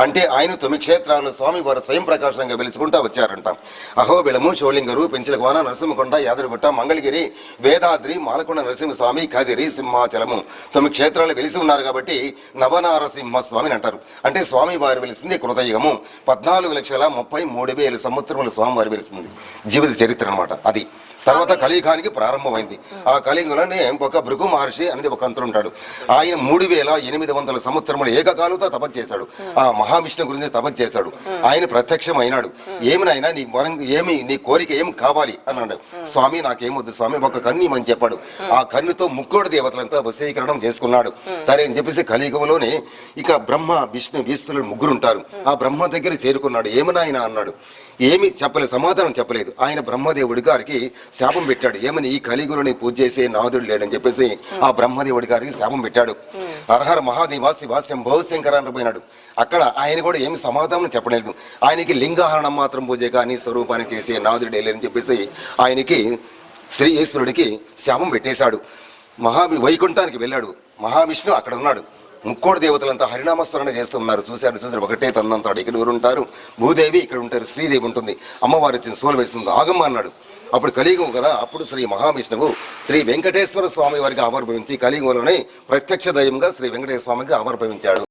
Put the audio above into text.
అంటే ఆయన 9 క్షేత్రాలు స్వామి వారు స్వయం ప్రకాశంగా వెలుసుకుంటా వచ్చారంట. అహోబిళము, షోళింగరు, పెంచిలకోన, నరసింహకొండ, యాదగిరిగుట్ట, మంగళగిరి, వేదాద్రి, మాలకొండ నరసింహస్వామి, కదిరి, సింహాచలము 9 క్షేత్రాలు వెలిసి ఉన్నారు కాబట్టి నవనారసింహ స్వామిని అంటారు. అంటే స్వామి వారు వెలిసింది కృతయుగము. 14,33,000 సంవత్సరములు స్వామి వారు వెలిసింది జీవిత చరిత్ర అనమాట. అది తర్వాత కలియుగానికి ప్రారంభమైంది. ఆ కలియుగంలోనే ఒక భృగు మహర్షి అనేది ఒక అంతుడు ఉంటాడు. ఆయన 3,800 సంవత్సరములు ఏకకాలంతో తపస్సు చేశాడు. ఆ మహావిష్ణు గురించి తపస్సు చేశాడు. ఆయన ప్రత్యక్షం అయినాడు. ఏమినైనా నీ వరం ఏమి, నీ కోరిక ఏం కావాలి అన్నాడు. స్వామి నాకేమొద్దు స్వామి, ఒక కన్ను ఇమ్మని చెప్పాడు. ఆ కన్నుతో ముక్కోటి దేవతలంతా వశీకరణం చేసుకున్నాడు. సరే అని చెప్పేసి కలియుగంలోనే ఇక బ్రహ్మ, విష్ణు, ఈశ్వరులు ముగ్గురు ఉంటారు. ఆ బ్రహ్మ దగ్గర చేరుకున్నాడు. ఏమనాయన అన్నాడు. ఏమి చెప్పలేదు, సమాధానం చెప్పలేదు. ఆయన బ్రహ్మదేవుడి గారికి శాపం పెట్టాడు. ఏమని, ఈ కలియుగంలోని పూజ చేసే నాదుడు లేడని చెప్పేసి ఆ బ్రహ్మదేవుడి గారికి శాపం పెట్టాడు. హరహర మహాదేవ శివ శంభో శంకర పోయినాడు. అక్కడ ఆయన కూడా ఏమి సమాధానం చెప్పలేదు. ఆయనకి లింగాహరణం మాత్రం పూజ కానీ స్వరూపాన్ని చేసే నాదుడే లేదని చెప్పేసి ఆయనకి శ్రీ ఈశ్వరుడికి శాపం పెట్టేశాడు. వైకుంఠానికి వెళ్ళాడు. మహావిష్ణు అక్కడ ఉన్నాడు. ముక్కోటి దేవతలంతా హరినామస్మరణ చేస్తున్నారు. చూశారు ఒకటే తన్నంతాడు. ఇక్కడ ఎవరు ఉంటారు? భూదేవి ఇక్కడ ఉంటారు, శ్రీదేవి ఉంటుంది. అమ్మవారు వచ్చిన సోలు వేస్తుంది, ఆగమ్మ అన్నాడు. అప్పుడు కలియుగం కదా. అప్పుడు శ్రీ మహావిష్ణువు శ్రీ వెంకటేశ్వర స్వామి వారికి ఆవిర్భవించి కలియుగంలోనే ప్రత్యక్ష దైవంగా శ్రీ వెంకటేశ్వర స్వామికి ఆవిర్భవించాడు.